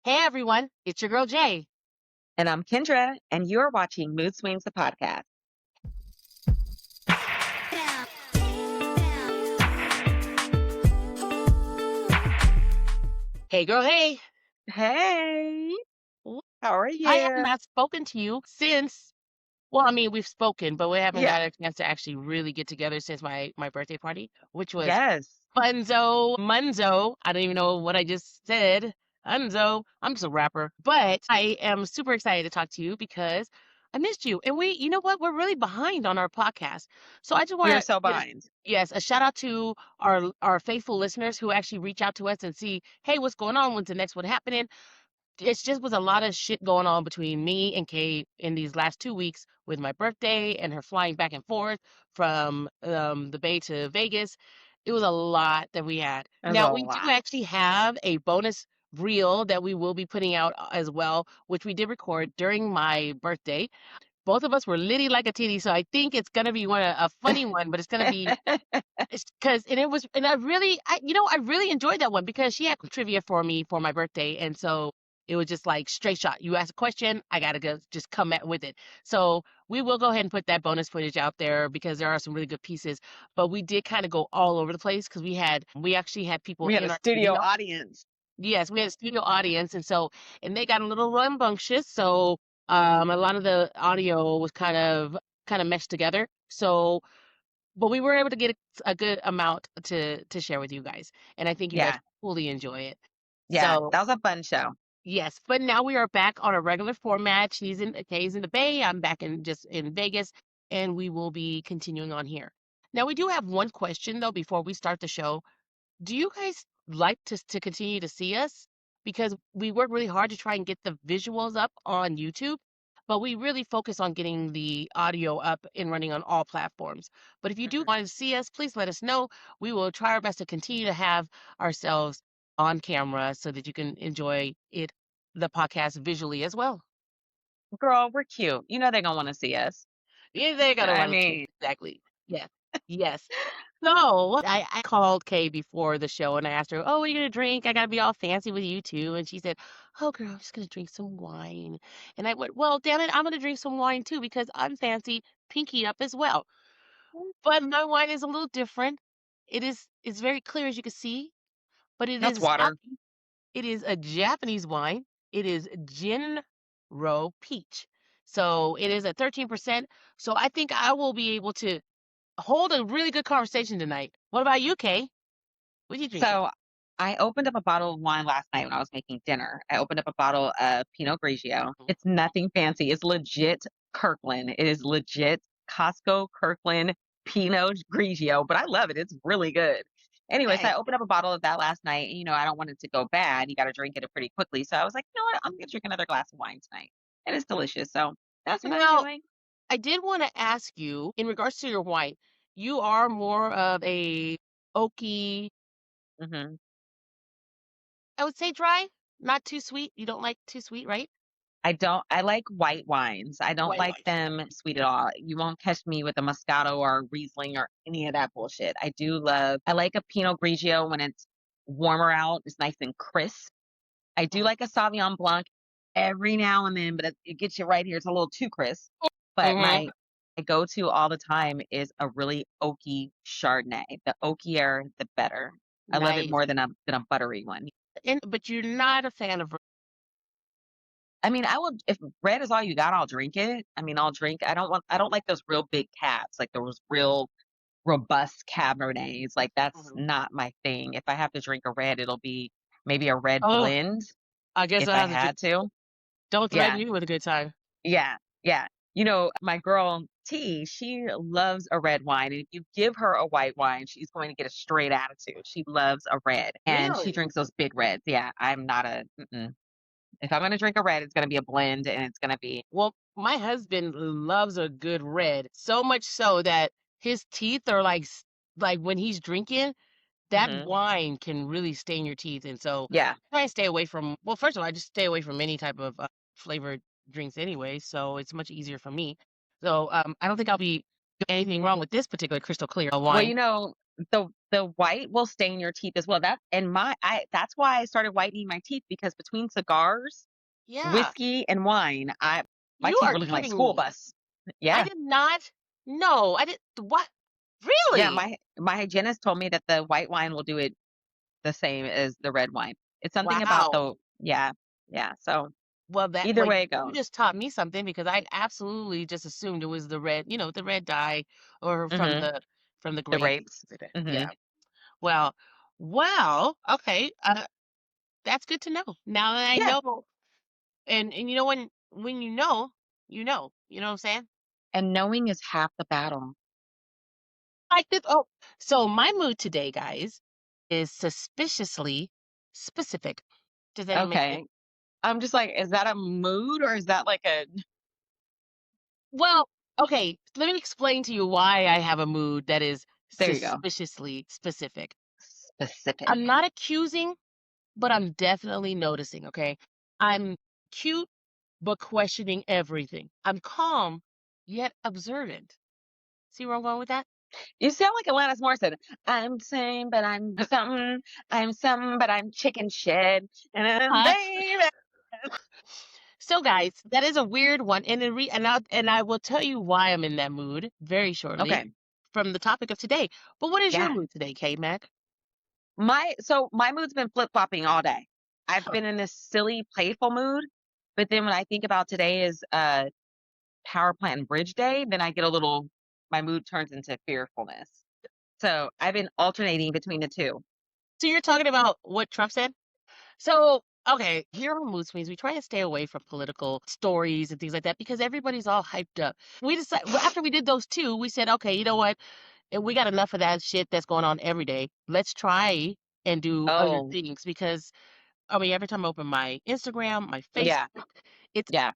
Hey everyone, it's your girl Jay. And I'm Kendra, and you're watching Mood Swings, the podcast. Hey girl, hey. Hey, Ooh, how are I have you? not spoken to you since, well, I mean, we've spoken, but we haven't Yeah, got a chance to actually really get together since my birthday party, which was yes. Munzo. I don't even know what I just said. Munzo. I'm just a rapper, but I am super excited to talk to you because I missed you. And you know what? We're really behind on our podcast. So I just We are want so to behind. yes, a shout out to our faithful listeners who actually reach out to us and see, hey, what's going on? When's the next one happening? It just was a lot of shit going on between me and Kay in these last 2 weeks with my birthday and her flying back and forth from the Bay to Vegas. It was a lot that we had. That's a Now, we do lot. actually have a bonus reel that we will be putting out as well, which we did record during my birthday. Both of us were litty like a titty, so I think it's gonna be a funny one, but it's gonna be it's because and it was and I really enjoyed that one because she had trivia for me for my birthday, and so it was just like straight shot. You ask a question, I gotta go just come at with it. So we will go ahead and put that bonus footage out there because there are some really good pieces. But we did kind of go all over the place because we actually had people We had a in our studio studio. audience. Yes, we had a studio audience, and they got a little rambunctious. So a lot of the audio was kind of meshed together. So but we were able to get a good amount to share with you guys, and I think you guys Yeah, fully enjoy it. yeah. So That was a fun show. yes, but now we are back on a regular format. Kay's in the Bay. I'm back in Vegas, and we will be continuing on here. Now we do have one question though before we start the show. Do you guys like to continue to see us? Because we work really hard to try and get the visuals up on YouTube, but we really focus on getting the audio up and running on all platforms. But if you do Mhm. want to see us, please let us know. We will try our best to continue to have ourselves on camera so that you can enjoy the podcast visually as well. Girl, we're cute. You know they're going to want to see us. Yeah, they're gonna I want to see mean, exactly. Yes, yes. So I called Kay before the show and I asked her, "Oh, what are you gonna drink? I gotta be all fancy with you too." And she said, "Oh, girl, I'm just gonna drink some wine." And I went, "Well, damn it, I'm gonna drink some wine too because I'm fancy, pinky up as well." But my wine is a little different. It's very clear as you can see, but that's water. it is a Japanese wine. It is Jinro Peach. So it is at 13%. So I think I will be able to hold a really good conversation tonight. What about you, Kay? What are you drinking? So I opened up a bottle of wine last night when I was making dinner. I opened up a bottle of Pinot Grigio. Mhm. It's nothing fancy. It's legit Kirkland. It is legit Costco Kirkland Pinot Grigio, but I love it. It's really good. Anyway, so Okay. I opened up a bottle of that last night. And, I don't want it to go bad. You got to drink it pretty quickly. So I was like, you know what? I'm going to drink another glass of wine tonight. And it's delicious. So that's what I'm Now, doing. I did want to ask you in regards to your wine, you are more of a oaky, Hmm. I would say dry, not too sweet. You don't like too sweet, right? I like white wines. I don't White like wine. them sweet at all. You won't catch me with a Moscato or a Riesling or any of that bullshit. I like a Pinot Grigio when it's warmer out. It's nice and crisp. I do like a Sauvignon Blanc every now and then, but it gets you right here. It's a little too crisp. But Mm-hmm. my go-to all the time is a really oaky Chardonnay. The oakier, the better. I love it Nice. more than a buttery one. But you're not a fan of I mean, I will if red is all you got, I'll drink it. I mean, I'll drink I don't like those real big cabs, like those real robust Cabernets. Like that's Mhm. not my thing. If I have to drink a red, it'll be maybe a red Oh, blend I guess if I I have to had to. don't threaten Yeah. me with a good time. Yeah. Yeah. My girl T, she loves a red wine. And if you give her a white wine, she's going to get a straight attitude. She loves a red and she Really? drinks those big reds. Yeah. I'm not a, mm-mm. If I'm going to drink a red, it's going to be a blend and it's going to be, Well, my husband loves a good red, so much so that his teeth are like when he's drinking, that mhm. wine can really stain your teeth. And so Yeah. I try to stay away from, well, first of all, I just stay away from any type of flavored drinks anyway. So it's much easier for me. So I don't think I'll be doing anything wrong with this particular crystal clear Well, wine. the The white will stain your teeth as well. That's why I started whitening my teeth because between cigars, Yeah. whiskey, and wine, I my You teeth are were looking like kidding school me. bus. I Yeah. did not know. I did what? Yeah, Really? my hygienist told me that the white wine will do it the same as the red wine. It's something about Wow. the yeah, yeah. So Well, either way it you goes. just taught me something because I absolutely just assumed it was the red, the red dye or Mhm. from the The grapes. grapes. Like that. Mhm. Yeah. Well, well, okay. That's good to know. Now that I Yeah, know, and when you know, you know. You know what I'm saying? and knowing is half the battle. Like this. Oh, so my mood today, guys, is suspiciously specific. Does that make sense? Okay. I'm just like, is that a mood or is that like a Well, okay, let me explain to you why I have a mood that is there you go. suspiciously specific. Specific. I'm not accusing, but I'm definitely noticing, okay? I'm cute, but questioning everything. I'm calm, yet observant. See where I'm going with that? You sound like Alanis Morissette. I'm same, but I'm something. I'm something, but I'm chicken shit. And then, Huh? baby. So, guys, that is a weird one, and I will tell you why I'm in that mood very shortly Okay. from the topic of today. But what is your Yeah. mood today, K Mac? My mood's been flip flopping all day. I've been in this silly, playful mood, but then when I think about today is power plant bridge day, then I get a little. My mood turns into fearfulness. So I've been alternating between the two. So you're talking about what Trump said? So, okay, here on Mood Swings, we try to stay away from political stories and things like that because everybody's all hyped up. We decided after we did those two, we said, okay, you know what? We got enough of that shit that's going on every day. Let's try and do other Oh things because I mean, every time I open my Instagram, my yeah, Facebook, it's yeah.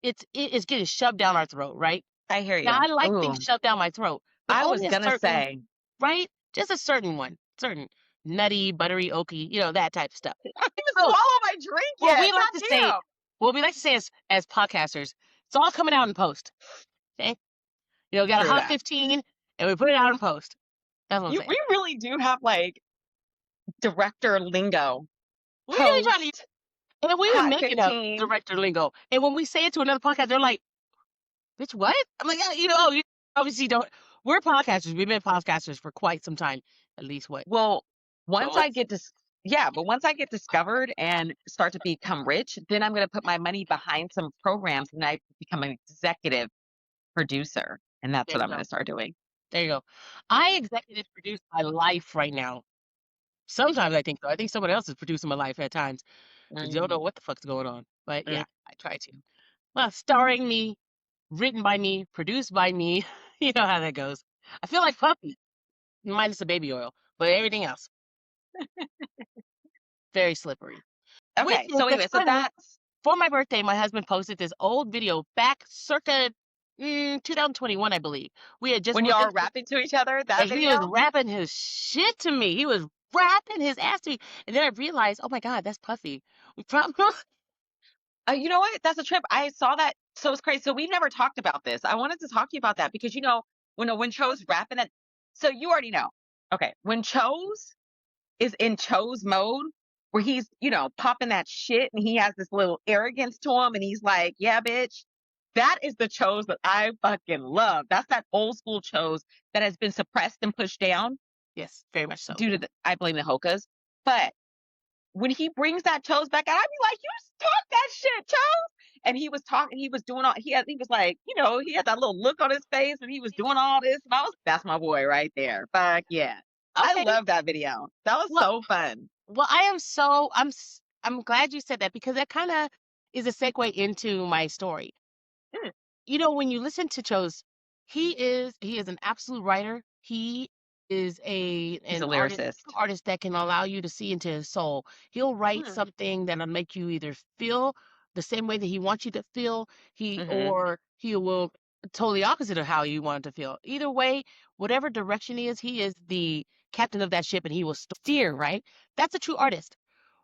it is getting shoved down our throat, right? I hear Now you. I like things Ooh, shoved down my throat, but I was only a gonna certain, say right? Just a certain one, certain nutty, buttery, oaky, that type of stuff. I didn't even So, swallow my drink well, yet. we like God to say, damn. as podcasters, it's all coming out in post. Okay, got a True hot that. 15, and we put it out in post. That's what I'm saying. We really do have like director lingo. We really trying to, Post and we've been hot making up 15. director lingo. And when we say it to another podcast, they're like, "Bitch, what?" I'm like, "Yeah, you obviously don't." We're podcasters. We've been podcasters for quite some time. At least what, Well, once 12 I months? get dis yeah, but once I get discovered and start to become rich, then I'm gonna put my money behind some programs and I become an executive producer. And that's There what you I'm go. gonna start doing. There you go. I executive produce my life right now. Sometimes I think so. I think someone else is producing my life at times because you don't know Mm, what the fuck's going on. But mm. yeah, I try to. Well, starring me, written by me, produced by me. You know how that goes. I feel like Puppy, minus the baby oil, but everything else very slippery. Which Okay, is so that's anyway, so funny. that's For my birthday, my husband posted this old video back circa 2021, I believe. We had just when y'all moved in, are rapping to each other, that and he was video? rapping his shit to me. He was rapping his ass to me, and then I realized, oh my god, that's Puffy. We probably You know what? That's a trip. I saw that. So it's crazy. So we've never talked about this. I wanted to talk to you about that because when Cho's rapping that, so you already know. Okay, when Cho's is in Cho's mode, where he's popping that shit and he has this little arrogance to him, and he's like, "Yeah, bitch." That is the Cho's that I fucking love. That's that old school Cho's that has been suppressed and pushed down yes, very much so. due to I blame the hokas. But when he brings that Chose back out, I'd be like, "You talk that shit, Chose." And he was talking, he was doing all he was like, he had that little look on his face when he was doing all this. And that's my boy right there. Fuck yeah. I Okay, love that video. That was well, so fun. I am so I'm glad you said that because that kind of is a segue into my story. Mm, When you listen to Chose, he is an absolute writer. He is a he's a an artist lyricist. artist that can allow you to see into his soul. He'll write Mm, something that'll make you either feel the same way that he wants you to feel, hmm or he will totally opposite of how you want it to feel. Either way, whatever direction he is the captain of that ship and he will steer, right? That's a true artist.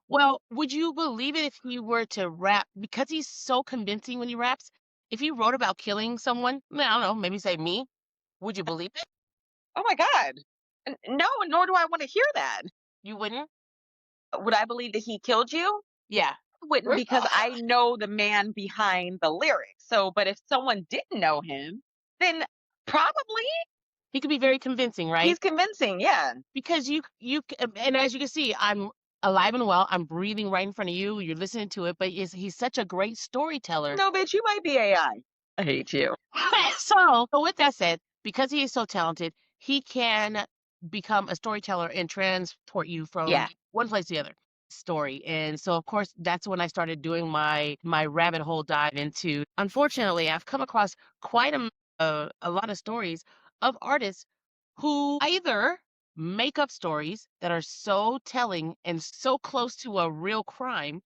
Well, would you believe it if he were to rap because he's so convincing when he raps? If he wrote about killing someone, I don't know, maybe say me, would you believe it? Oh my God. No, nor do I want to hear that. You wouldn't? Would I believe that he killed you? Yeah. I wouldn't, because I know the man behind the lyrics. So, but if someone didn't know him, then probably He could be very convincing, right? he's convincing. Yeah. Because and as you can see, I'm alive and well. I'm breathing right in front of you. You're listening to it, but he's such a great storyteller. No, bitch, you might be AI. I hate you. So with that said, because he is so talented, he can become a storyteller and transport you from Yeah. one place to the other story. And so of course that's when I started doing my rabbit hole dive into. Unfortunately, I've come across quite a lot of stories of artists who either make up stories that are so telling and so close to a real crime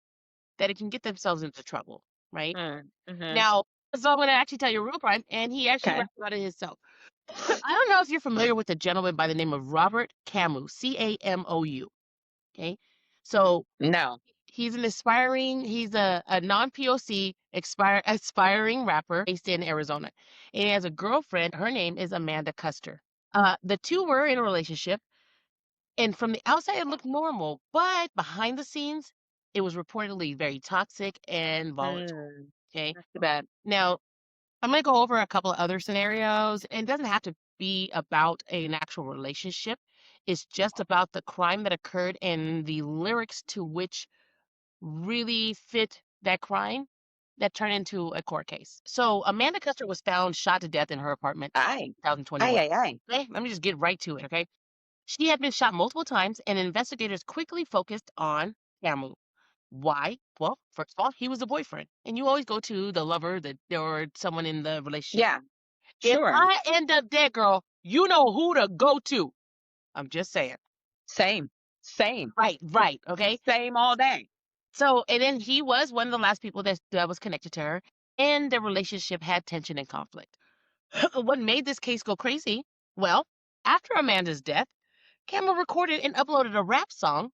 that it can get themselves into trouble, right? Mm-hmm. Now, so I'm gonna actually tell you a real crime, and he actually Okay. rapped about it himself. I don't know if you're familiar with a gentleman by the name of Robert Camus, Camou. Okay, so No. he's a non-POC aspiring rapper based in Arizona, and he has a girlfriend. Her name is Amanda Custer. The two were in a relationship, and from the outside it looked normal, but behind the scenes, it was reportedly very toxic and volatile. Mm, Okay, that's too bad. now I'm going to go over a couple of other scenarios. And it doesn't have to be about an actual relationship. It's just about the crime that occurred and the lyrics to which really fit that crime that turned into a court case. So Amanda Custer was found shot to death in her apartment Aye. in Aye, 2021. aye, aye. Okay, let me just get right to it. Okay, she had been shot multiple times, and investigators quickly focused on Camus. Why? Well, first of all, he was a boyfriend, and you always go to the lover, or someone in the relationship. Yeah, If sure. I end up dead, girl, you know who to go to. I'm just saying. Same. Same. Right, right. Okay. Same all day. So, and then he was one of the last people that was connected to her, and the relationship had tension and conflict. What made this case go crazy? Well, after Amanda's death, Cameron recorded and uploaded a rap song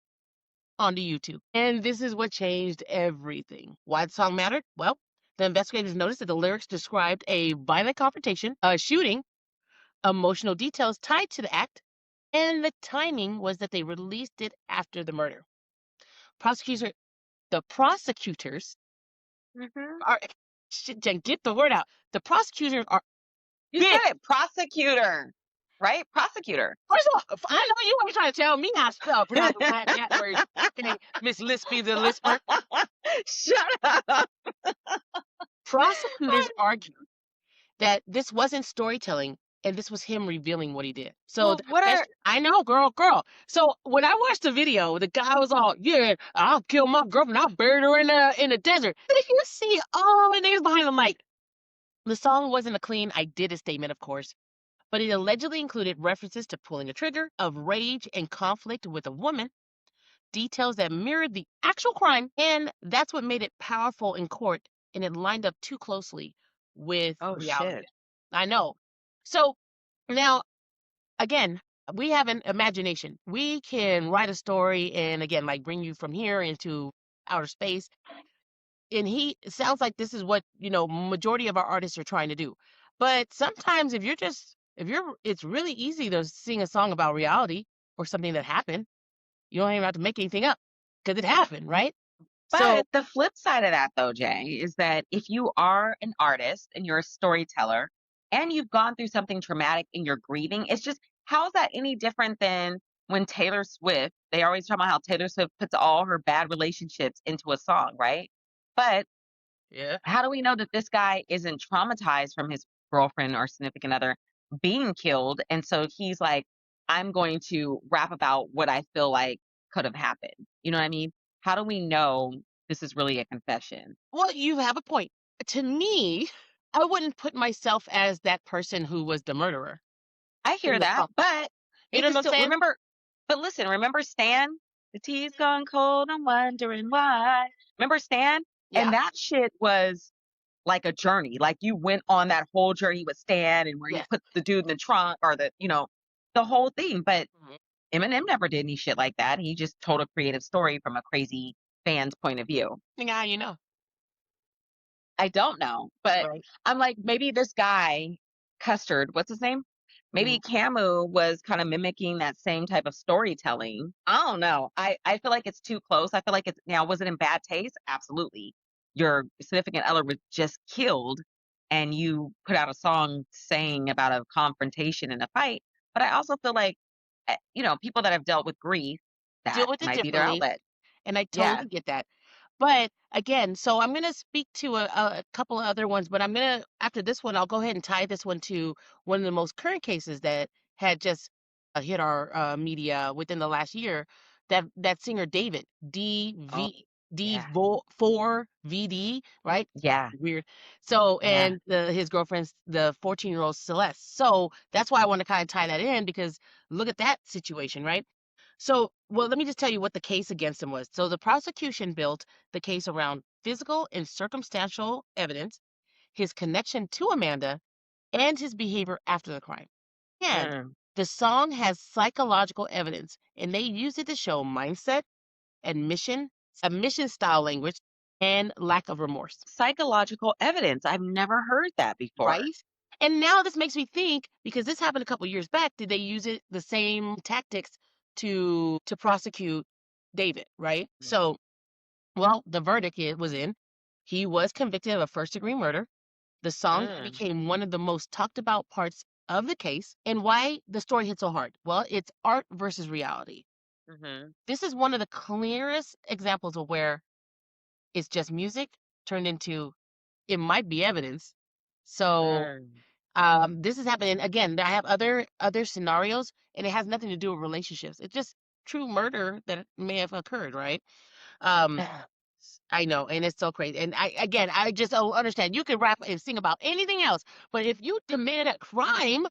onto YouTube. And this is what changed everything. Why the song mattered? Well, the investigators noticed that the lyrics described a violent confrontation, a shooting, emotional details tied to the act, and the timing was that they released it after the murder. Prosecutor, the prosecutors Hmm. are Jen, get the word out. The prosecutors are You big. said it, prosecutor, right? Prosecutor. First of all, I know you ain't trying to tell me how to spell pronounce that word. Okay, Miss Lispy the Lisper. Shut up. Prosecutors argue that this wasn't storytelling and this was him revealing what he did. So Well, the what are confession, I know, girl. So when I watched the video, the guy was all, "Yeah, I'll kill my girlfriend. I'll bury her in the desert." Then you see all the names behind him. Like the song wasn't a clean "I did" a statement, of course, but it allegedly included references to pulling a trigger, of rage and conflict with a woman, details that mirrored the actual crime, and that's what made it powerful in court. And it lined up too closely with oh reality. shit. I know. So now, again, we have an imagination. We can write a story and again, like bring you from here into outer space. And it sounds like this is what, majority of our artists are trying to do. But sometimes it's really easy to sing a song about reality or something that happened. You don't even have to make anything up because it happened, right? So, But the flip side of that, though, Jay, is that if you are an artist and you're a storyteller and you've gone through something traumatic and you're grieving, it's just, how is that any different than when Taylor Swift, they always talk about how Taylor Swift puts all her bad relationships into a song, right? But yeah. how do we know that this guy isn't traumatized from his girlfriend or significant other being killed? And so he's like, I'm going to rap about what I feel like could have happened. You know what I mean? How do we know this is really a confession? Well, you have a point. To me, I wouldn't put myself as that person who was the murderer I in hear the that, song. but You it know could what I'm still saying? remember. But listen, remember Stan? The tea's gone cold. I'm wondering why. Remember Stan? Yeah. And that shit was like a journey. Like you went on that whole journey with Stan and where he Yes. put the dude in the trunk or the whole thing. But Mhm. Eminem never did any shit like that. He just told a creative story from a crazy fan's point of view. Think how you know, I don't know, but right? I'm like, maybe this guy, Custard, what's his name? Maybe Camou was kind of mimicking that same type of storytelling. I don't know. I feel like it's too close. I feel like it's now, was it in bad taste? Absolutely. Your significant other was just killed and you put out a song saying about a confrontation and a fight. But I also feel like, people that have dealt with grief, Deal that with it might be their differently, outlet. and I Yeah. totally get that. But again, so I'm gonna speak to a couple of other ones, but I'm gonna after this one, I'll go ahead and tie this one to one of the most current cases that had just hit our media within the last year. That singer David Oh, D yeah. 4VD, right? Yeah. Weird. So Yeah. and his girlfriend's the 14-year-old Celeste. So that's why I want to kind of tie that in because look at that situation, right? So, well, let me just tell you what the case against him was. So, the prosecution built the case around physical and circumstantial evidence, his connection to Amanda, and his behavior after the crime. And Mm. the song has psychological evidence, and they use it to show mindset, admission, mission style language, and lack of remorse, Psychological evidence. I've never heard that before. right? And now this makes me think because this happened a couple years back, did they use it the same tactics to prosecute David, right? Mm. So, well, the verdict was in. He was convicted of a first-degree murder. The song Mm. became one of the most talked about parts of the case. And why the story hit so hard? Well, it's art versus reality. Mhm. This is one of the clearest examples of where it's just music turned into it might be evidence. So Mm. this is happening again. I have other scenarios, and it has nothing to do with relationships. It's just true murder that may have occurred, right? Um, I know, and it's so crazy. And I just don't understand. You can rap and sing about anything else, but if you committed a crime,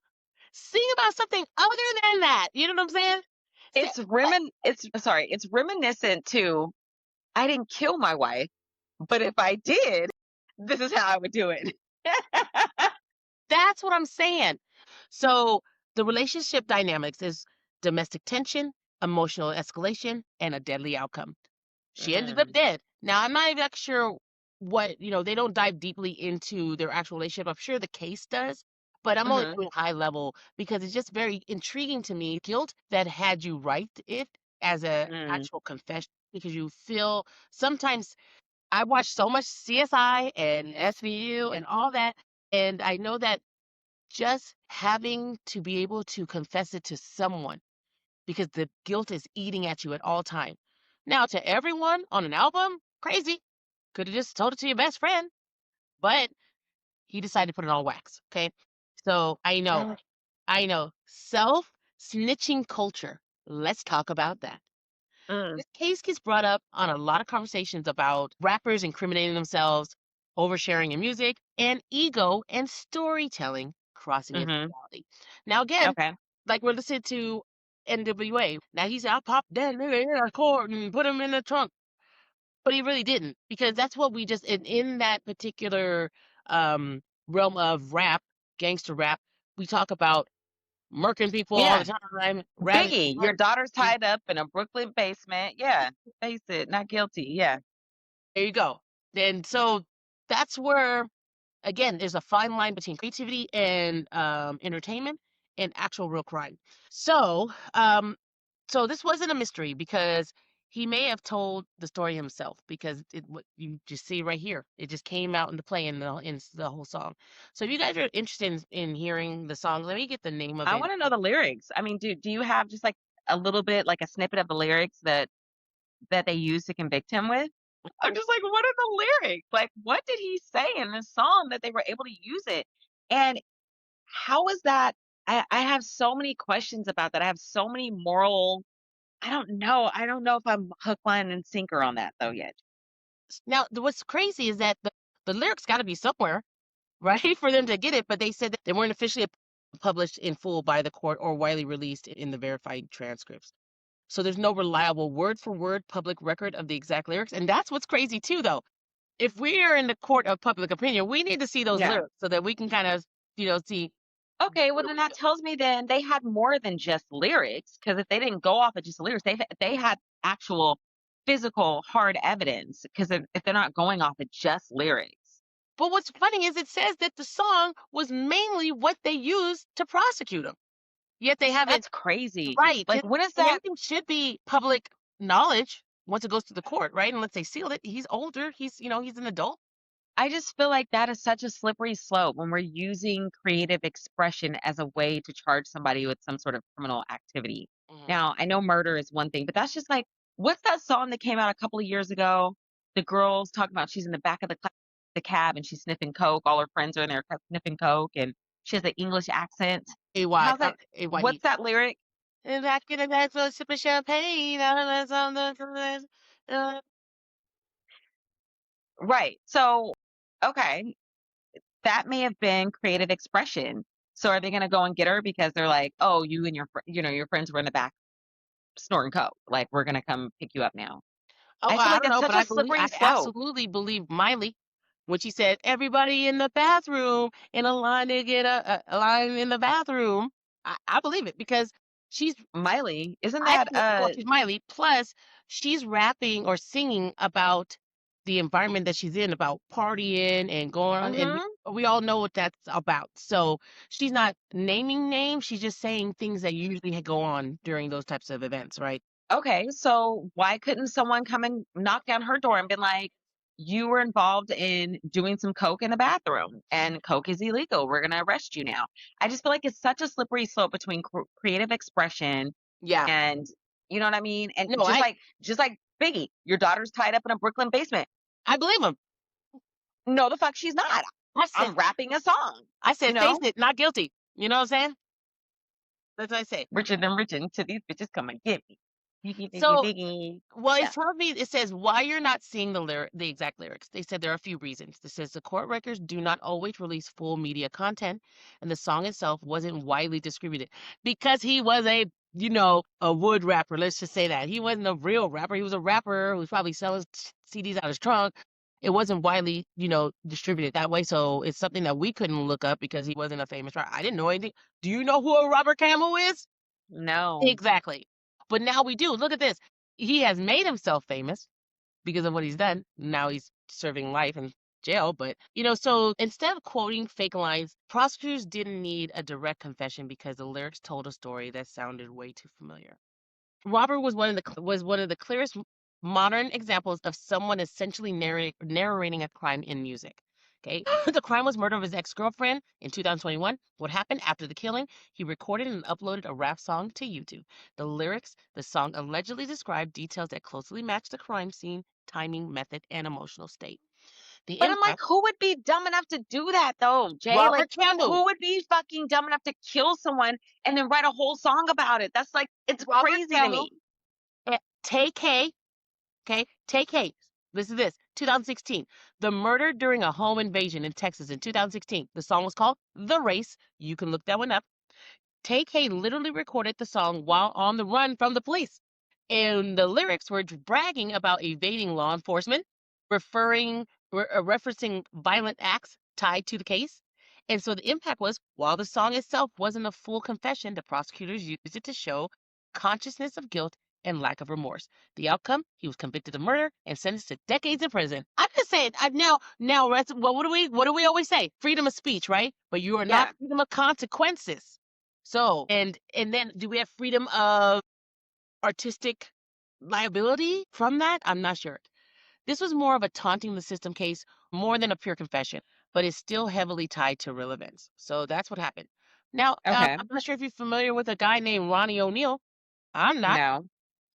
sing about something other than that. You know what I'm saying? Say, what? It's reminiscent to, I didn't kill my wife, but if I did, this is how I would do it. That's what I'm saying. So the relationship dynamics is domestic tension, emotional escalation, and a deadly outcome. She ended up Mhm. dead. Now, I'm not even sure what, they don't dive deeply into their actual relationship. I'm sure the case does, but I'm only Mhm. doing high level because it's just very intriguing to me. Guilt that had you write it as a Mm. actual confession because you feel sometimes I watch so much CSI and SVU and all that, and I know that just having to be able to confess it to someone because the guilt is eating at you at all time. Now, to everyone on an album, crazy. Could have just told it to your best friend, but he decided to put it on wax. Okay. So I know. Self snitching culture. Let's talk about that. Mm. This case gets brought up on a lot of conversations about rappers incriminating themselves, oversharing in music, and ego and storytelling crossing into Mhm. reality. Now, again, Okay. like we're listening to NWA. Now he said, "I'll pop that nigga in a court and put him in the trunk," but he really didn't because that's what we just in that particular um, realm of rap, gangster rap, we talk about murking people all the Yeah. time, ravaging Biggie, your daughter's countries. tied up in a Brooklyn basement. Yeah. Face it, not guilty. Yeah. There you go. And so that's where again, there's a fine line between creativity and entertainment and actual real crime. So, so this wasn't a mystery because he may have told the story himself because what you just see right here, it just came out into play in the whole song. So if you guys are interested in hearing the song, let me get the name of I it. wanna know the lyrics. I mean, do you have just, like, a little bit, like a snippet of the lyrics that they used to convict him with? I'm just like, what are the lyrics? Like, what did he say in this song that they were able to use it? And how is that? I have so many questions about that. I have so many moral. I don't know. I don't know if I'm hook, line, and sinker on that though yet. Now, what's crazy is that the lyrics got to be somewhere, right, for them to get it, but they said that they weren't officially published in full by the court or widely released in the verified transcripts. So there's no reliable word for word public record of the exact lyrics. And that's what's crazy too, though. If we are in the court of public opinion, we need to see those Yeah. lyrics so that we can kind of, see Okay, well what are then we that doing. tells me then they had more than just lyrics, because if they didn't go off of just lyrics, they had actual physical hard evidence, because if they're not going off of just lyrics. But what's funny is it says that the song was mainly what they used to prosecute him. Yet they haven't. That's crazy. Right. Like, when is And that? everything should be public knowledge once it goes to the court, right? Unless they seal it. He's older. He's an adult. I just feel like that is such a slippery slope when we're using creative expression as a way to charge somebody with some sort of criminal activity. Mhm. Now, I know murder is one thing, but that's just like, what's that song that came out a couple of years ago? The girl's talking about she's in the back of the cab and she's sniffing coke. All her friends are in there sniffing coke, and she has an English accent. AY. How's that? AYE. What's that lyric? And back in the day, for a sip of champagne. Right. So, okay, that may have been creative expression. So are they going to go and get her because they're like, oh, you and your friends were in the back snorting coke. Like, we're going to come pick you up now. Oh, I feel I like don't it's know, such but a I slippery slope. absolutely believe Miley when she said, "Everybody in the bathroom in a line to get a line in the bathroom." I believe it because she's Miley, isn't I that think, well, she's Miley. Plus, she's rapping or singing about the environment that she's in, about partying and going on, and mhm. we all know what that's about. So she's not naming names; she's just saying things that usually go on during those types of events, right? Okay, so why couldn't someone come and knock down her door and been like, you were involved in doing some coke in the bathroom and coke is illegal. We're going to arrest you now. I just feel like it's such a slippery slope between creative expression Yeah. and, you know what I mean? And No, just like Biggie, your daughter's tied up in a Brooklyn basement. I believe him. No, the fuck she's not. I said I'm rapping a song, I you said, "Face know? it, not guilty." You know what I'm saying? That's what I say. Richer than rich until these bitches come and get me. Biggie, biggie, So, biggie. well, Yeah. it's telling me it says why you're not seeing the exact lyrics. They said there are a few reasons. This says the court records do not always release full media content, and the song itself wasn't widely distributed because he was a wood rapper. Let's just say that he wasn't a real rapper. He was a rapper who's probably selling CDs out his trunk. It wasn't widely, distributed that way. So it's something that we couldn't look up because he wasn't a famous rapper. I didn't know anything. Do you know who a Robert Camel is? No. Exactly. But now we do. Look at this. He has made himself famous because of what he's done. Now he's serving life in jail. But, so instead of quoting fake lines, prosecutors didn't need a direct confession because the lyrics told a story that sounded way too familiar. Robert was one of the clearest modern examples of someone essentially narrating a crime in music. Okay, the crime was murder of his ex-girlfriend in 2021. What happened after the killing? He recorded and uploaded a rap song to YouTube. The song allegedly described details that closely matched the crime scene, timing, method, and emotional state. The But I'm like, impact. who would be dumb enough to do that though, Jay? Like, Robert Campbell. who would be fucking dumb enough to kill someone and then write a whole song about it? That's like, it's Robert crazy to Campbell. me. Tay-K. Okay, Tay-K. Listen to this. 2016. The murder during a home invasion in Texas in 2016. The song was called The Race. You can look that one up. Tay-K literally recorded the song while on the run from the police. And the lyrics were bragging about evading law enforcement, referencing violent acts tied to the case. And so the impact was, while the song itself wasn't a full confession, the prosecutors used it to show consciousness of guilt and lack of remorse. The outcome, he was convicted of murder and sentenced to decades in prison. I'm just saying, now, well, what do we always say? Freedom of speech, right? But you are not Yeah. freedom of consequences. So, and then do we have freedom of artistic liability from that? I'm not sure. This was more of a taunting the system case more than a pure confession, but it's still heavily tied to real events. So that's what happened. Now, Okay. I'm not sure if you're familiar with a guy named Ronnie O'Neal. I'm not. No.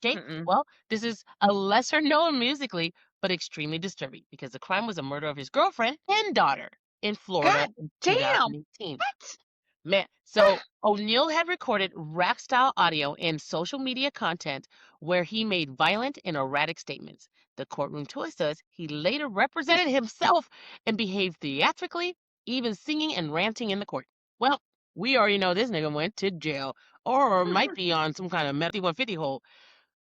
Okay. Mm-mm. Well, this is a lesser known musically, but extremely disturbing because the crime was a murder of his girlfriend and daughter in Florida God in damn. 2018. What? Man, so O'Neill had recorded rap style audio and social media content where he made violent and erratic statements. The courtroom told us he later represented himself and behaved theatrically, even singing and ranting in the court. Well, we already know this nigga went to jail or might be on some kind of 150 hole.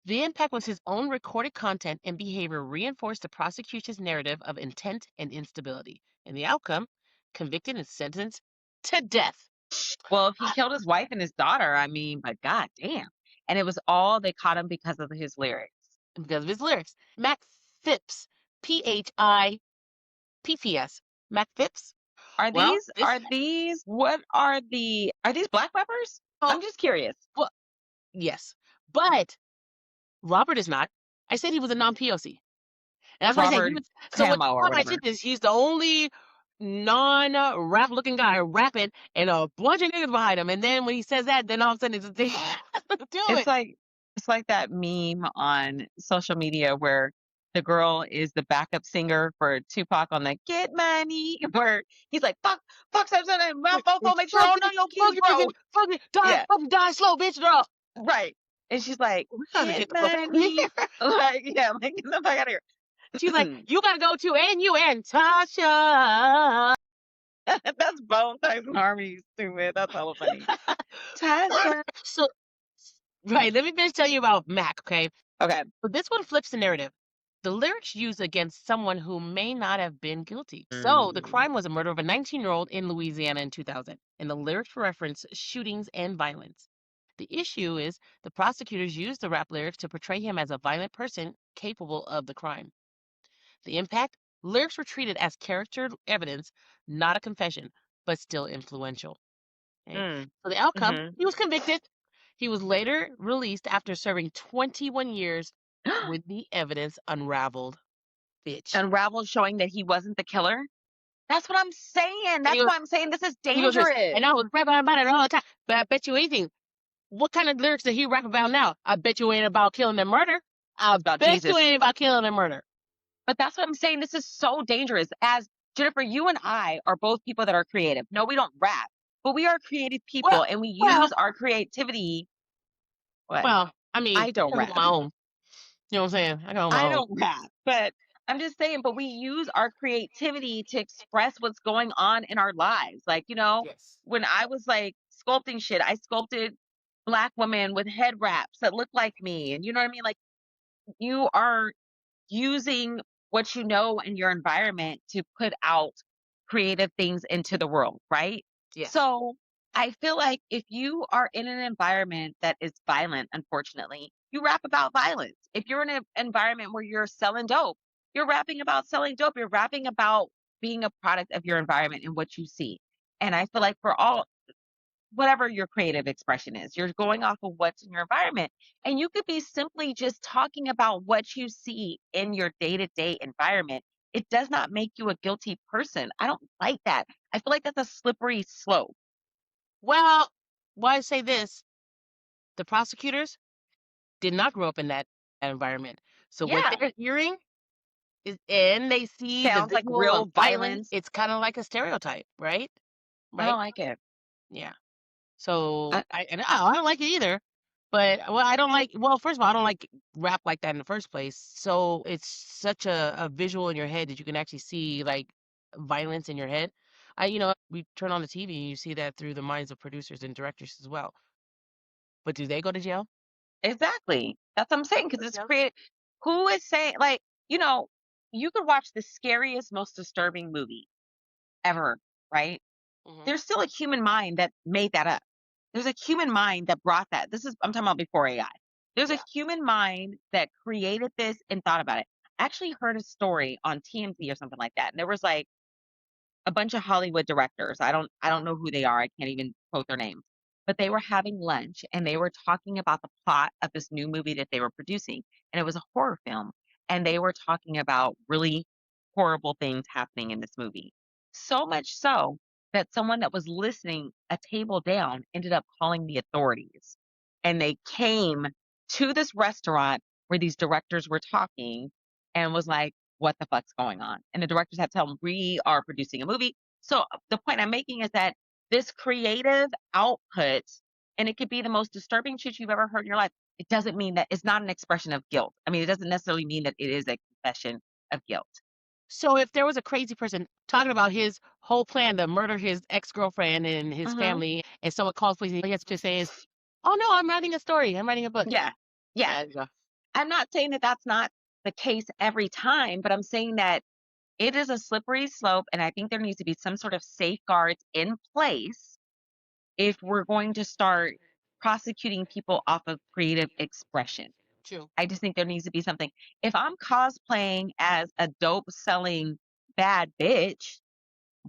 The impact was his own recorded content and behavior reinforced the prosecution's narrative of intent and instability. And the outcome, convicted and sentenced to death. Well, if he killed his wife and his daughter, I mean, but god damn. And it was all they caught him because of his lyrics. Because of his lyrics. Mac Phipps, Phipps. Mac Phipps. Are Well, these are these what are these black rappers? So, I'm just curious. well, yes, but Robert is not. I said he was a non-POC. And that's why I said he Robert was. So when Camo or I did whatever. this, he's the only non-rap looking guy rapping, and a bunch of niggas behind him. And then when he says that, then all of a sudden it's do It's it. like it's like that meme on social media where the girl is the backup singer for Tupac on the Get Money, where he's like, fuck, something, my phone, make sure I Fuck don't know it, your fuck keys, it, bro. fuck it, die, Yeah, fucking die slow, bitch, girl. right. And she's like, We gotta Get get the fuck out of Money. here. Like, yeah, like, get the fuck out of She's like, here. you gotta go to and you and Tasha. That's Bone Tyson Harmony, stupid. That's hella funny. Tasha. So, right, let me finish telling you about Mac, okay? Okay. But this one flips the narrative. The lyrics used against someone who may not have been guilty. So, the crime was a murder of a 19-year-old in Louisiana in 2000, and the lyrics reference shootings and violence. The issue is the prosecutors used the rap lyrics to portray him as a violent person capable of the crime. The impact? Lyrics were treated as character evidence, not a confession, but still influential. Okay? Mm. So the outcome, Hmm. he was convicted. He was later released after serving 21 years with the evidence unraveled. Bitch. Unraveled, showing that he wasn't the killer. That's what I'm saying. And That's why I'm saying this is he goes this, dangerous. and I was rapping about it all the time. But I bet you anything. What kind of lyrics did he rap about now? I bet you ain't about killing and murder. I It's about bet you Jesus. ain't about killing and murder. But that's what I'm saying. This is so dangerous. As Jennifer, you and I are both people that are creative. No, we don't rap, but we are creative Well, people and we well, use our creativity. What? I mean, I don't I got rap. my own. You know what I'm saying? I got my I own. don't rap, but I'm just saying, but we use our creativity to express what's going on in our lives. Like, Yes. when I was like sculpting shit, I sculpted black women with head wraps that look like me. And you know what I mean? Like, you are using what you know in your environment to put out creative things into the world, right? Yes. So I feel like if you are in an environment that is violent, unfortunately, you rap about violence. If you're in an environment where you're selling dope, you're rapping about selling dope. You're rapping about being a product of your environment and what you see. And I feel like for all whatever your creative expression is. You're going off of what's in your environment. And you could be simply just talking about what you see in your day to day environment. It does not make you a guilty person. I don't like that. I feel like that's a slippery slope. Well, why I say this? The prosecutors did not grow up in that environment. So what Yeah. they're hearing is, and they see the Sounds like visual real of violence, violence. it's kind of like a stereotype, right? I don't Right? like it. Yeah. So I, I don't like it either. But well, I don't like. Well, first of all, I don't like rap like that in the first place. So it's such a visual in your head that you can actually see like violence in your head. We turn on the TV and you see that through the minds of producers and directors as well. But do they go to jail? exactly. That's what I'm saying. Go Because to it's jail? created. Who is saying, like, you could watch the scariest, most disturbing movie ever, right? Hmm. There's still a human mind that made that up. There's a human mind that brought that. I'm talking about before AI. There's a Yeah. human mind that created this and thought about it. I actually heard a story on TMZ or something like that. And there was like a bunch of Hollywood directors. I don't know who they are. I can't even quote their names. But they were having lunch and they were talking about the plot of this new movie that they were producing. And it was a horror film. And they were talking about really horrible things happening in this movie. So much so that someone that was listening a table down ended up calling the authorities. And they came to this restaurant where these directors were talking and was like, what the fuck's going on? And the directors have to tell them, we are producing a movie. So the point I'm making is that this creative output, and it could be the most disturbing shit you've ever heard in your life. It doesn't mean that it's not an expression of guilt. I mean, it doesn't necessarily mean that it is a confession of guilt. So if there was a crazy person talking about his whole plan to murder his ex-girlfriend and his Hmm. family, and someone calls police, all he has to say is, "Oh no, I'm writing a story. I'm writing a book." Yeah. Yeah. There you go. I'm not saying that that's not the case every time, but I'm saying that it is a slippery slope. And I think there needs to be some sort of safeguards in place if we're going to start prosecuting people off of creative expression. True. I just think there needs to be something. If I'm cosplaying as a dope selling bad bitch,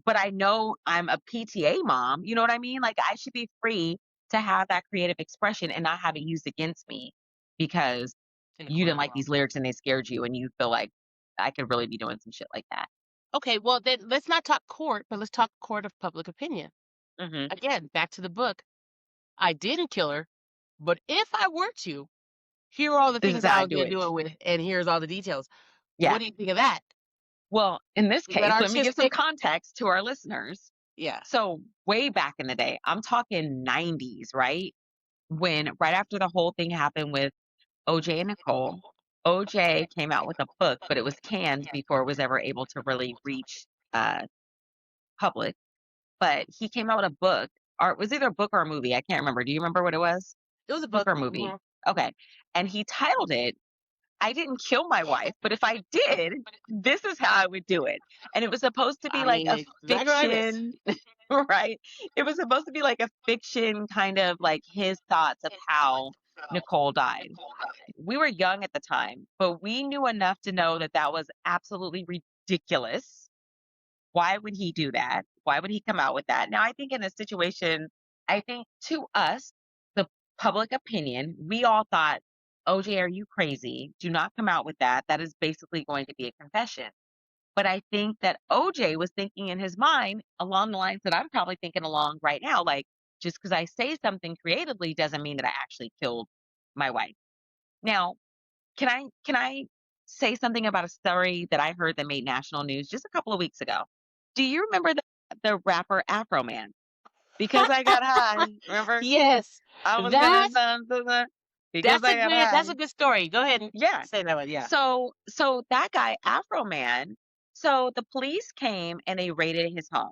but I know I'm a PTA mom, you know what I mean? Like I should be free to have that creative expression and not have it used against me because In the you didn't corporate like world. these lyrics and they scared you and you feel like I could really be doing some shit like that. Okay, well then let's not talk court, but let's talk court of public opinion. Mhm. Again, back to the book. I didn't kill her, but if I were to, here are all the This is things how I I was do gonna it. do it with, and here's all the details. Yeah. What do you think of that? Well, in this Is that case, let me give some artistic? context to our listeners. Yeah. So, way back in the day, I'm talking 90s, right? When right after the whole thing happened with OJ and Nicole, OJ came out with a book, but it was canned before it was ever able to really reach uh public. But he came out with a book, or it was either a book or a movie. I can't remember. Do you remember what it was? It was a Book book. or movie? Okay. And he titled it I didn't kill my wife, but if I did, this is how I would do it. And it was supposed to be I like mean, a exactly what I missed. fiction, right? It was supposed to be like a fiction kind of like his thoughts of how Nicole died. We were young at the time, but we knew enough to know that that was absolutely ridiculous. Why would he do that? Why would he come out with that? Now, I think in a situation, I think to us, the public opinion, we all thought, OJ, are you crazy? Do not come out with that. That is basically going to be a confession. But I think that OJ was thinking in his mind along the lines that I'm probably thinking along right now. Like, just because I say something creatively doesn't mean that I actually killed my wife. Now, can I say something about a story that I heard that made national news just a couple of weeks ago? Do you remember the rapper Afro Man? Because I got high. Remember? Yes, I was gonna that's dun, dun, dun, because I got high. that's a good story. Go ahead and Yeah. say that one. Yeah. So that guy, Afro Man, so the police came and they raided his home,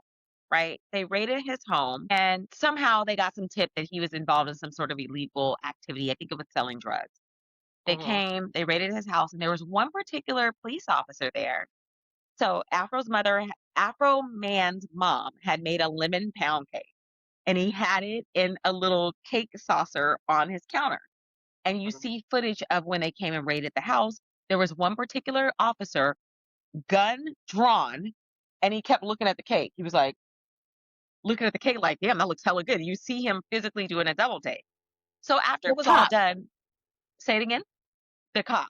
right? They raided his home and somehow they got some tip that he was involved in some sort of illegal activity. I think it was selling drugs. They Hmm. came, they raided his house, and there was one particular police officer there. So Afro Man's mom had made a lemon pound cake, and he had it in a little cake saucer on his counter. And you see footage of when they came and raided the house. There was one particular officer, gun drawn, and he kept looking at the cake. He was like looking at the cake, like, "Damn, that looks hella good." You see him physically doing a double take. So after The it was all cop. done, say it again. The cop.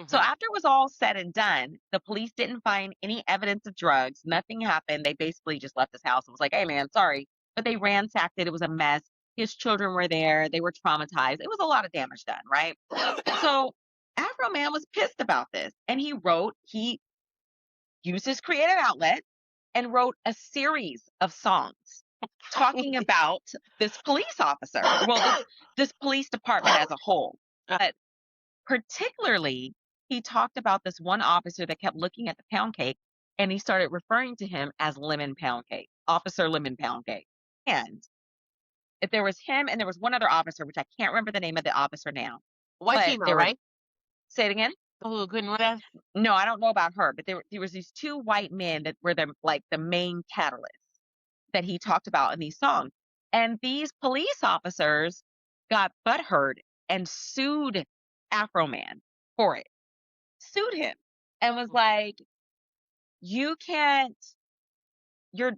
So Hmm. after it was all said and done, the police didn't find any evidence of drugs. Nothing happened. They basically just left his house and was like, "Hey, man, sorry." But they ransacked it. It was a mess. His children were there. They were traumatized. It was a lot of damage done, right? So Afro Man was pissed about this. And he used his creative outlet and wrote a series of songs talking about this police officer. Well, this police department as a whole. But particularly, he talked about this one officer that kept looking at the pound cake and he started referring to him as Lemon Pound Cake, Officer Lemon Pound Cake. And if there was him and there was one other officer, which I can't remember the name of the officer now, White but female, there were, right? say it again. Who couldn't run that? No, I don't know about her, but there was these two white men that were the main catalysts that he talked about in these songs. And these police officers got butthurt and sued Afro Man for it. Sued him and was like, "You can't you're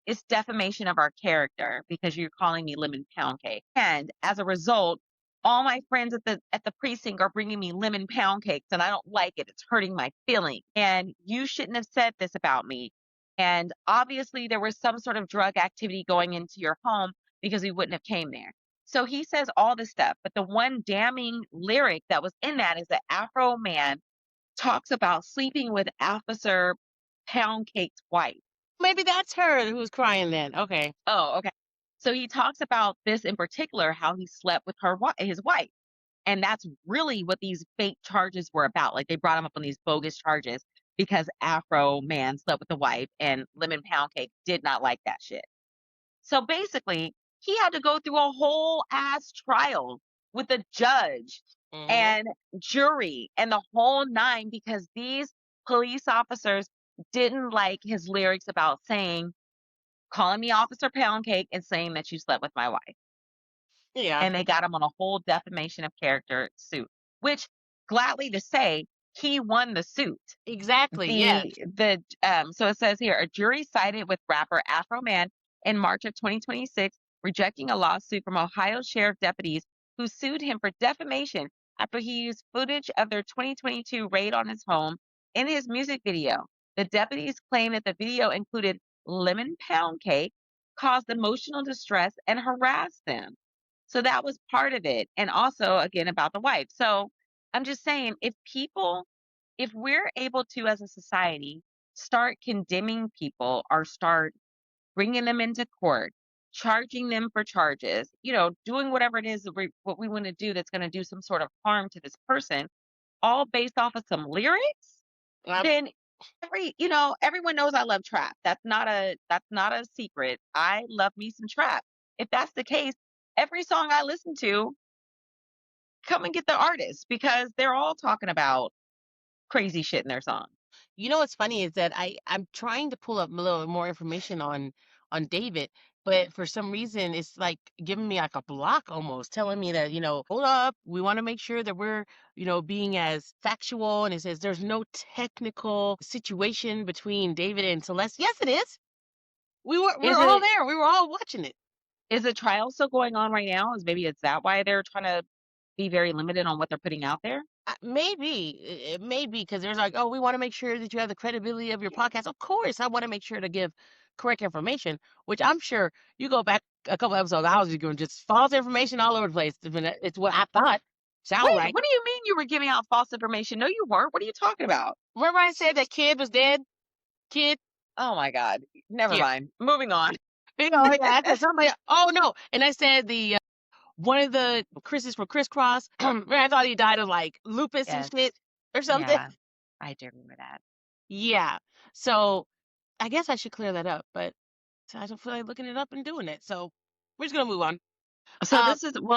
it's defamation of our character because you're calling me lemon pound cake." And as a result, all my friends at the precinct are bringing me lemon pound cakes and I don't like it. It's hurting my feelings. And you shouldn't have said this about me. And obviously there was some sort of drug activity going into your home because we wouldn't have came there. So he says all this stuff, but the one damning lyric that was in that is that Afro Man talks about sleeping with Officer Pound Cake's wife. Maybe that's her who's crying then. Okay. Oh, okay. So he talks about this in particular, how he slept with his wife. And that's really what these fake charges were about. Like they brought him up on these bogus charges because Afro Man slept with the wife and Lemon Pound Cake did not like that shit. So basically, he had to go through a whole ass trial with a judge Hmm. and jury and the whole nine because these police officers didn't like his lyrics about saying, calling me Officer Pound Cake and saying that you slept with my wife. Yeah. And they got him on a whole defamation of character suit, which gladly to say, he won the suit. Exactly. Yes. So it says here a jury sided with rapper Afro Man in March of 2026 rejecting a lawsuit from Ohio sheriff deputies who sued him for defamation after he used footage of their 2022 raid on his home in his music video. The deputies claim that the video included lemon pound cake, caused emotional distress, and harassed them. So that was part of it. And also, again, about the wife. So I'm just saying, if we're able to, as a society, start condemning people or start bringing them into court, charging them for charges, doing whatever it is that what we want to do that's going to do some sort of harm to this person, all based off of some lyrics, Um, then everyone knows I love trap. That's not a secret. I love me some trap. If that's the case, every song I listen to, come and get the artist because they're all talking about crazy shit in their song. you know what's funny is that I'm trying to pull up a little more information on David, but for some reason it's like giving me like a block almost, telling me that, hold up, we want to make sure that we're, being as factual. And it says there's no technical situation between David and Celeste. Yes, it is. We're Is all it there. We were all watching it. is the trial still going on right now? Is that why they're trying to be very limited on what they're putting out there? Maybe it may be because there's like, oh, we want to make sure that you have the credibility of your podcast. Of course, I want to make sure to give correct information, which I'm sure you go back a couple episodes. I was just going just false information all over the place. It's what I thought sound Wait, right. what do you mean you were giving out false information? No, you weren't. What are you talking about? Remember I said that kid was dead? Kid, Oh my God. Never yeah, mind. Moving on. yeah. I said somebody. Oh no, and I said the one of the Chris's for crisscross. I thought he died of like lupus and Yes. shit or something. Yeah, I do remember that. Yeah. So I guess I should clear that up, but I don't feel like looking it up and doing it. So we're just gonna move on. So Um,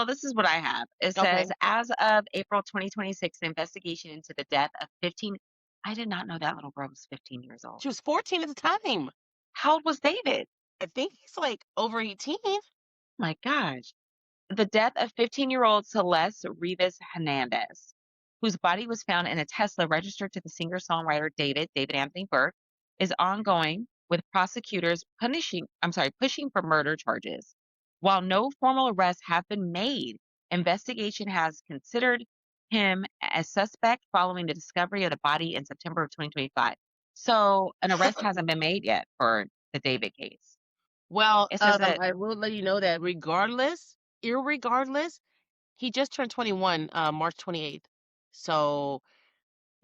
this is what I have. It okay. says, as of April 2026, the investigation into the death of 15. I did not know that little girl was 15 years old. She was 14 at the time. How old was David? I think he's like over 18. My gosh. The death of 15-year-old Celeste Rivas Hernandez, whose body was found in a Tesla registered to the singer-songwriter David Anthony Burke, is ongoing, with prosecutors pushing for murder charges. While no formal arrests have been made, investigation has considered him a suspect following the discovery of the body in September of 2025. So an arrest hasn't been made yet for the David case. Well, It says that I will let you know that irregardless, he just turned 21, March 28th. So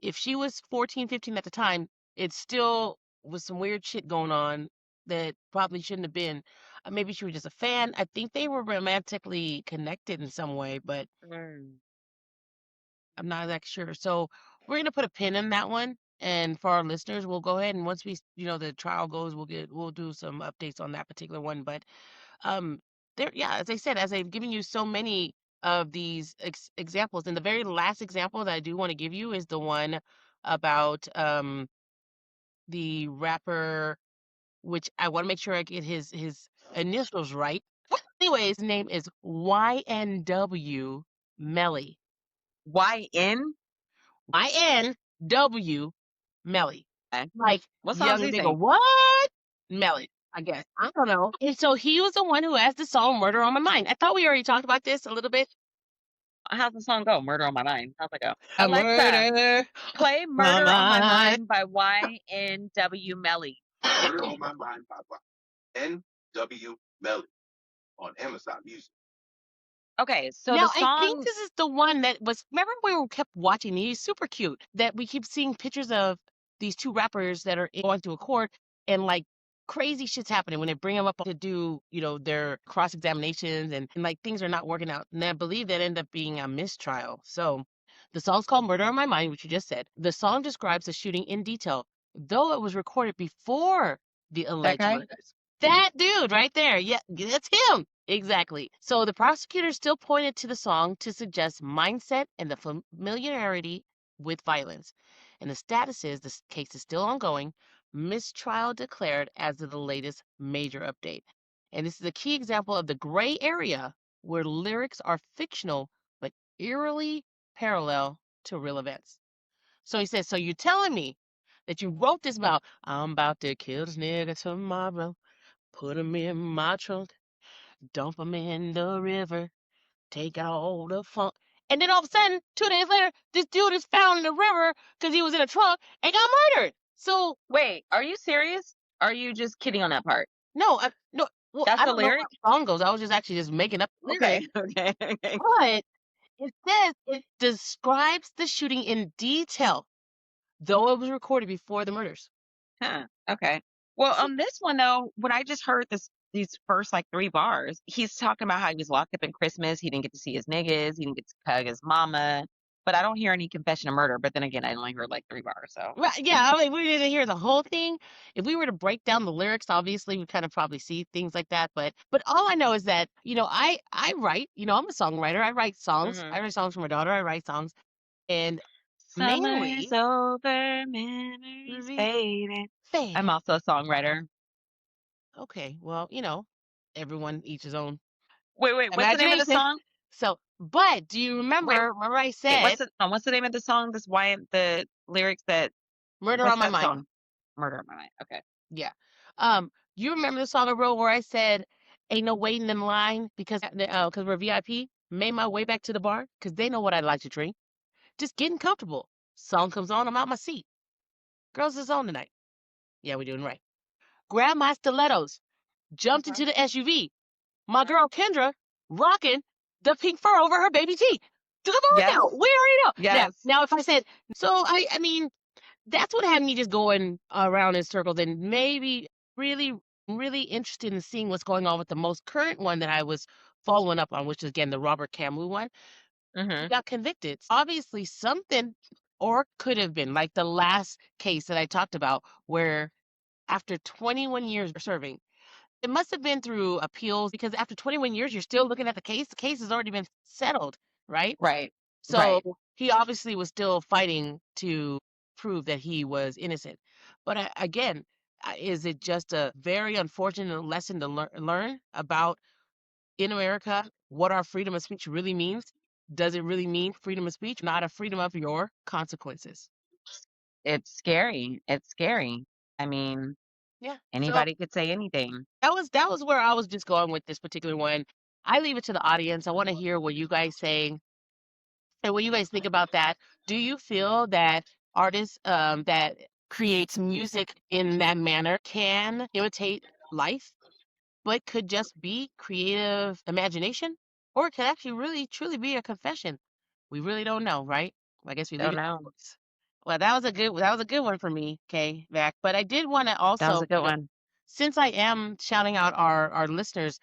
if she was 14, 15 at the time, it still was some weird shit going on that probably shouldn't have been. Maybe she was just a fan. I think they were romantically connected in some way, but mm, I'm not exactly sure. So we're gonna put a pin in that one. And for our listeners, we'll go ahead and once the trial goes, we'll do some updates on that particular one. But um, there, yeah, as I said, as I've given you so many of these examples, and the very last example that I do want to give you is the one about the rapper, which I want to make sure I get his initials right. Anyways, his name is YNW Melly. YN. YNW Melly. Like What song does young he nigga, sing? what? Melly, I guess. I don't know. And so he was the one who has the song Murder on My Mind. I thought we already talked about this a little bit. How's the song go? Murder on My Mind. How's it go? A Alexa, murder play on Murder on My my Mind by YNW Melly. Murder on My Mind by N.W. Melly on Amazon Music. Okay, so the Now, I think song, this is the one that was. Remember, we kept watching. He's super cute. That we keep seeing pictures of these two rappers that are going through a court, and like crazy shit's happening when they bring them up to do, their cross examinations, and like things are not working out. And I believe that ended up being a mistrial. So, the song's called "Murder on My Mind," which you just said. The song describes the shooting in detail, though it was recorded before the that alleged guy? murders. That dude right there. Yeah, that's him. Exactly. So the prosecutor still pointed to the song to suggest mindset and the familiarity with violence. And the status is the case is still ongoing. Mistrial declared as of the latest major update. And this is a key example of the gray area where lyrics are fictional but eerily parallel to real events. So he says, so you're telling me that you wrote this about, I'm about to kill this nigga tomorrow, put him in my trunk. Dump 'em in the river, take out all the funk. And then all of a sudden, 2 days later, this dude is found in the river because he was in a trunk and got murdered. So Wait, are you serious? Are you just kidding on that part? no. Well, That's I the don't know how lyric? the song goes. I was just actually just making up the Okay, lyrics. okay, okay. But it says it describes the shooting in detail, though it was recorded before the murders. Huh, okay. Well, So, on this one though, when I just heard these first like 3 bars, he's talking about how he was locked up in Christmas, he didn't get to see his niggas, he didn't get to hug his mama, but I don't hear any confession of murder, but then again, I only heard like 3 bars, so right, yeah, I mean, we didn't hear the whole thing. If we were to break down the lyrics, obviously we kind of probably see things like that. But all I know is that I write. I'm a songwriter. I write songs. I Mhm. write songs for my daughter. I write songs, and Summer's mainly over, memories fading. I'm faded. also a songwriter. Okay, well, everyone each his own Wait, what's the name of the imagination. song? So, but do you Wait, remember I wait, said what's the name of the song? This why the lyrics that "Murder what's on My that Mind"? song? Murder on My Mind. Okay. Yeah. You remember the song I wrote where I said, "Ain't no waiting in line because we're VIP." Made my way back to the bar because they know what I like to drink. Just getting comfortable. Song comes on, I'm out my seat. Girls is on tonight. Yeah, we're doing right. Grabbed my stilettos, jumped into the SUV. My girl Kendra rocking the pink fur over her baby T. Come on Yes. now, we already know. Yes. Now if I said so, I mean that's what had me just going around in circles and maybe really, really interested in seeing what's going on with the most current one that I was following up on, which is again the Robert Camou one. He Mhm. got convicted. Obviously, something or could have been like the last case that I talked about, where after 21 years serving, it must have been through appeals because after 21 years, you're still looking at the case. The case has already been settled, right? Right. So Right. he obviously was still fighting to prove that he was innocent. But again, is it just a very unfortunate lesson to learn about in America what our freedom of speech really means? Does it really mean freedom of speech, not a freedom of your consequences? It's scary. It's scary. I mean, Yeah. So anybody could say anything. that was where I was just going with this particular one. I leave it to the audience. I want to hear what you guys say and what you guys think about that. Do you feel that artists that creates music in that manner can imitate life, but could just be creative imagination? Or it could actually really truly be a confession? We really don't know, right? I guess we leave Don't it to know. books. Well, that was a good one for me, okay, Mac. But I did want to That was also, a good one. since I am shouting out our listeners,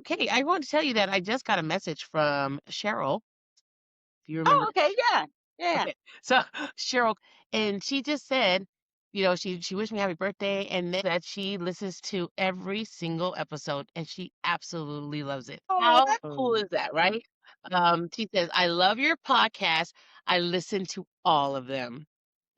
Katie, I want to tell you that I just got a message from Cheryl. If you remember. Oh, okay. Yeah. Yeah. Okay. So Cheryl, and she just said, she wished me happy birthday and then that she listens to every single episode and she absolutely loves it. Oh. How cool is that, right? She says, I love your podcast. I listen to all of them.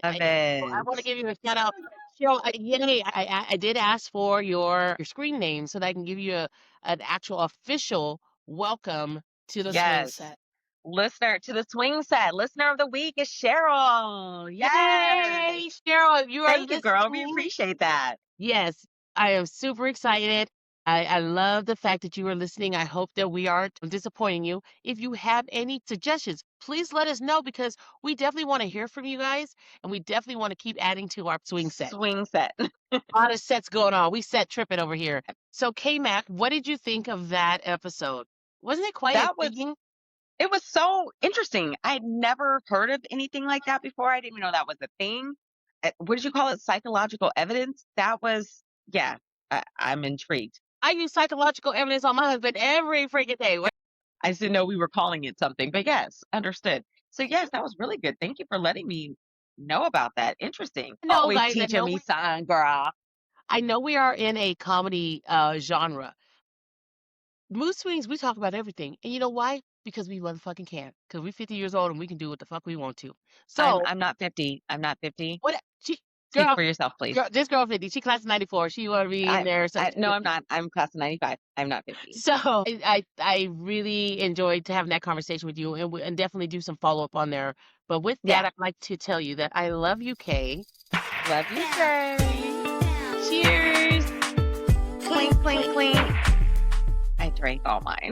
Love So I it. want to give you a shout out. Cheryl, yay, I did ask for your screen name so that I can give you an actual official welcome to the swing Yes. set. Listener to the swing set. Listener of the week is Cheryl. Yes. Yay, Cheryl, if you are Thank you, girl. We listening. appreciate that. Yes, I am super excited. I love the fact that you are listening. I hope that we aren't disappointing you. If you have any suggestions, please let us know because we definitely want to hear from you guys and we definitely want to keep adding to our swing set. Swing set. A lot of sets going on. We set tripping over here. So, K-Mac, what did you think of that episode? Wasn't it quite That was intriguing? it was so interesting. I had never heard of anything like that before. I didn't even know that was a thing. What did you call it? Psychological evidence? That was, yeah, I'm intrigued. I use psychological evidence on my husband every freaking day. I just didn't know we were calling it something, but yes, understood. So, yes, that was really good. Thank you for letting me know about that. Interesting. No, Always guys, teaching me something, girl. I know we are in a comedy genre. Mood swings, we talk about everything. And you know why? Because we motherfucking can. Because we're 50 years old and we can do what the fuck we want to. So, I'm not 50. I'm not 50. what she Speak girl, for yourself, please. this girl 50, she class of 94. She wanna be in there. So No, I'm not. I'm class of 95. I'm not 50. so I really enjoyed having that conversation with you and definitely do some follow up on there. But with Yeah. that, I'd like to tell you that I love you, Kay. Love you, sir. Cheers. Clink, clink, clink. I drank all mine.